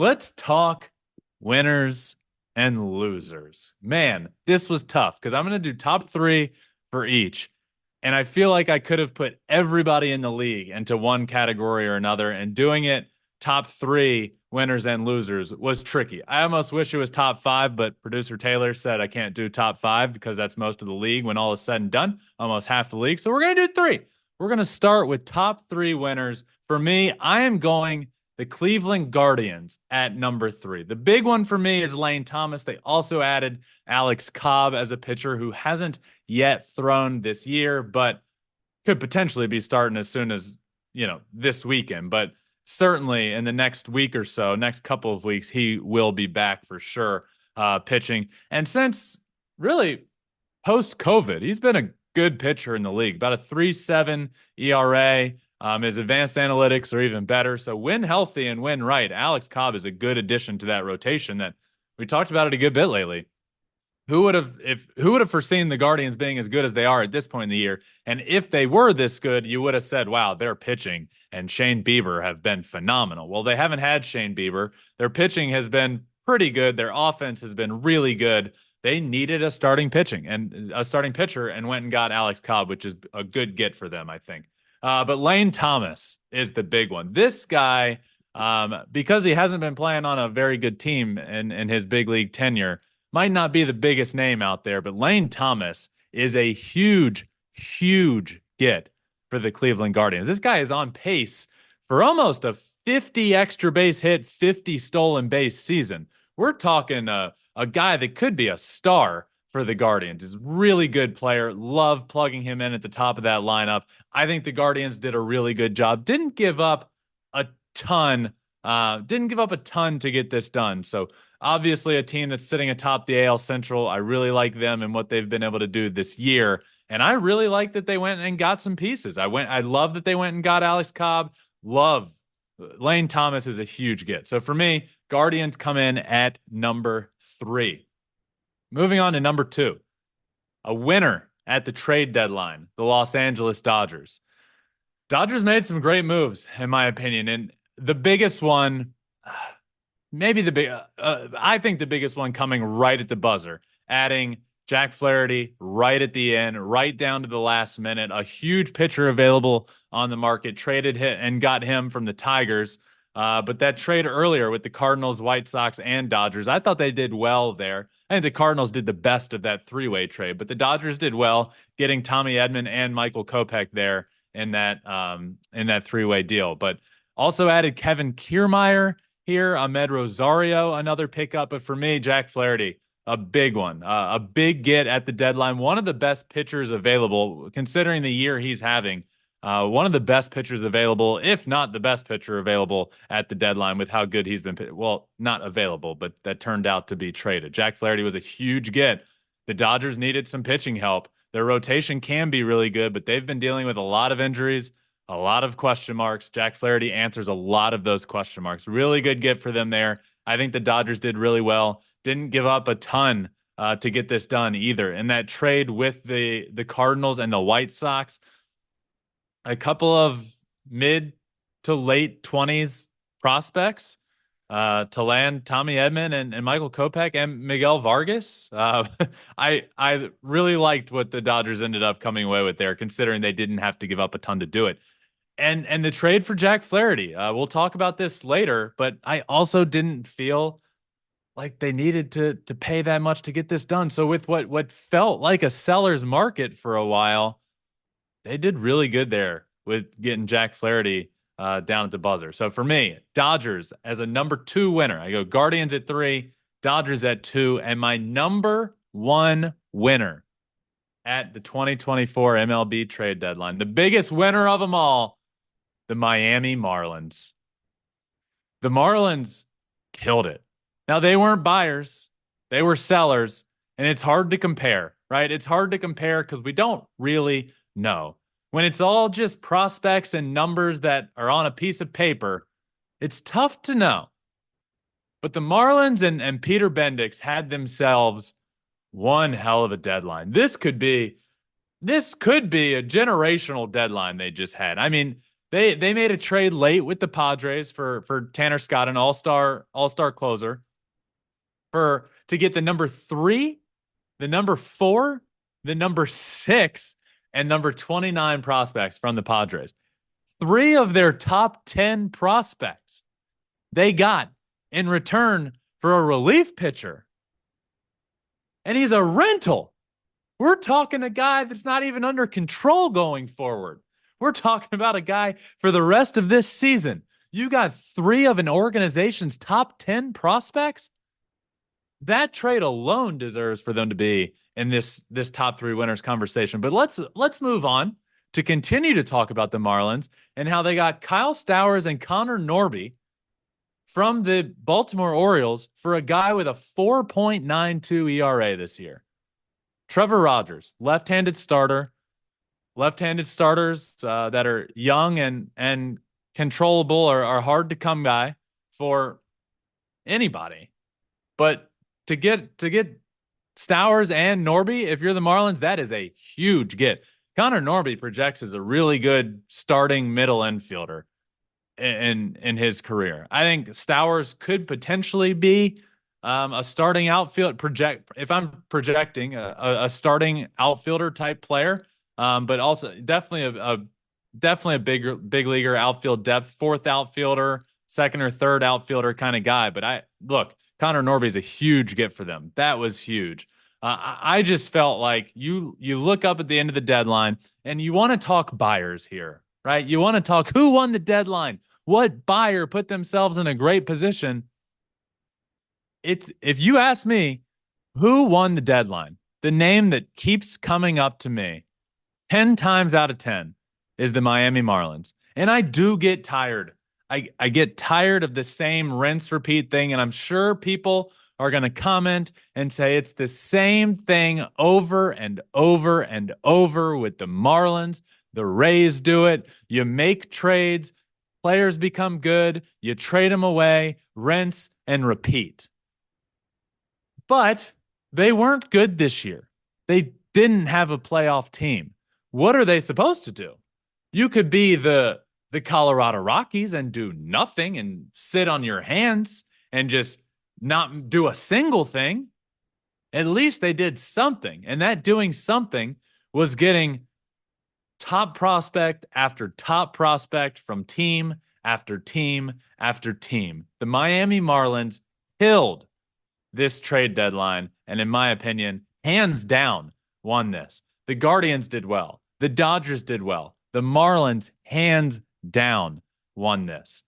Let's talk winners and losers. Man, this was tough because I'm going to do top three for each. And I feel like I could have put everybody in the league into one category or another, and doing it top three winners and losers was tricky. I almost wish it was top five, but producer Taylor said I can't do top five because that's most of the league when all is said and done, almost half the league. So we're going to do three. We're going to start with top three winners. For me, I am going the Cleveland Guardians at number three. The big one for me is Lane Thomas. They also added Alex Cobb as a pitcher who hasn't yet thrown this year, but could potentially be starting as soon as, this weekend. But certainly in the next week or so, next couple of weeks, he will be back for sure pitching. And since really post COVID, he's been a good pitcher in the league, about a 3.7 ERA. His advanced analytics are even better. So when healthy and when right, Alex Cobb is a good addition to that rotation that we talked about it a good bit lately. Who would have foreseen the Guardians being as good as they are at this point in the year? And if they were this good, you would have said, wow, their pitching and Shane Bieber have been phenomenal. Well, they haven't had Shane Bieber. Their pitching has been pretty good. Their offense has been really good. They needed a starting pitcher and went and got Alex Cobb, which is a good get for them, I think. But Lane Thomas is the big one. This guy, because he hasn't been playing on a very good team in his big league tenure, might not be the biggest name out there, but Lane Thomas is a huge, huge get for the Cleveland Guardians. This guy is on pace for almost a 50 extra base hit, 50 stolen base season. We're talking a guy that could be a star for the Guardians. Is a really good player. Love plugging him in at the top of that lineup. I think the Guardians did a really good job. Didn't give up a ton. Didn't give up a ton to get this done. So obviously a team that's sitting atop the AL Central. I really like them and what they've been able to do this year. And I really like that they went and got some pieces. I love that they went and got Alex Cobb. Love Lane Thomas is a huge get. So for me, Guardians come in at number three. Moving on to number two, a winner at the trade deadline, the Los Angeles Dodgers. Dodgers made some great moves, in my opinion. And the biggest one, I think the biggest one coming right at the buzzer, adding Jack Flaherty right at the end, right down to the last minute, a huge pitcher available on the market, traded him and got him from the Tigers. But that trade earlier with the Cardinals, White Sox, and Dodgers, I thought they did well there. I think the Cardinals did the best of that three-way trade, but the Dodgers did well getting Tommy Edman and Michael Kopech there in that three-way deal. But also added Kevin Kiermaier here, Ahmed Rosario, another pickup. But for me, Jack Flaherty, a big one, a big get at the deadline. One of the best pitchers available, considering the year he's having. One of the best pitchers available, if not the best pitcher available at the deadline with how good he's been. Well, not available, but that turned out to be traded. Jack Flaherty was a huge get. The Dodgers needed some pitching help. Their rotation can be really good, but they've been dealing with a lot of injuries, a lot of question marks. Jack Flaherty answers a lot of those question marks. Really good get for them there. I think the Dodgers did really well. Didn't give up a ton to get this done either. In that trade with the Cardinals and the White Sox, a couple of mid to late 20s prospects to land Tommy Edman and Michael Kopech and Miguel Vargas. I really liked what the Dodgers ended up coming away with there, considering they didn't have to give up a ton to do it. And the trade for Jack Flaherty, we'll talk about this later, but I also didn't feel like they needed to pay that much to get this done. So with what felt like a seller's market for a while, they did really good there with getting Jack Flaherty down at the buzzer. So for me, Dodgers as a number two winner. I go Guardians at three, Dodgers at two, and my number one winner at the 2024 MLB trade deadline, the biggest winner of them all, the Miami Marlins. The Marlins killed it. Now, they weren't buyers. They were sellers, and it's hard to compare, right? It's hard to compare because we don't really know. When it's all just prospects and numbers that are on a piece of paper, it's tough to know. But the Marlins and Peter Bendix had themselves one hell of a deadline. This could be a generational deadline they just had. I mean, They made a trade late with the Padres for Tanner Scott, an all-star closer, for to get the number 3, the number 4, the number 6, and number 29 prospects from the Padres. 3 of their top 10 prospects they got in return for a relief pitcher. And he's a rental. We're talking a guy that's not even under control going forward. We're talking about a guy for the rest of this season. You got 3 of an organization's top 10 prospects? That trade alone deserves for them to be in this top 3 winners conversation. But let's move on to continue to talk about the Marlins and how they got Kyle Stowers and Connor Norby from the Baltimore Orioles for a guy with a 4.92 ERA this year. Trevor Rogers, left-handed starter. Left-handed starters that are young and controllable are hard to come by for anybody. But to get Stowers and Norby, if you're the Marlins, that is a huge get. Connor Norby projects as a really good starting middle infielder in his career. I think Stowers could potentially be a starting outfield if I'm projecting a starting outfielder type player, but also definitely a big leaguer outfield depth, 4th outfielder, 2nd or 3rd outfielder kind of guy. But Connor Norby is a huge get for them. That was huge. I just felt like you look up at the end of the deadline and you want to talk buyers here, right? You want to talk who won the deadline, what buyer put themselves in a great position. If you ask me who won the deadline, the name that keeps coming up to me 10 times out of 10 is the Miami Marlins. And I do get tired. I get tired of the same rinse repeat thing. And I'm sure people are going to comment and say it's the same thing over and over and over with the Marlins. The Rays do it. You make trades, players become good, you trade them away, rinse and repeat. But they weren't good this year. They didn't have a playoff team. What are they supposed to do? You could be the Colorado Rockies and do nothing and sit on your hands and just not do a single thing. At least they did something. And that doing something was getting top prospect after top prospect from team after team after team. The Miami Marlins killed this trade deadline, and in my opinion, hands down, won this. The Guardians did well. The Dodgers did well. The Marlins, hands down, won this.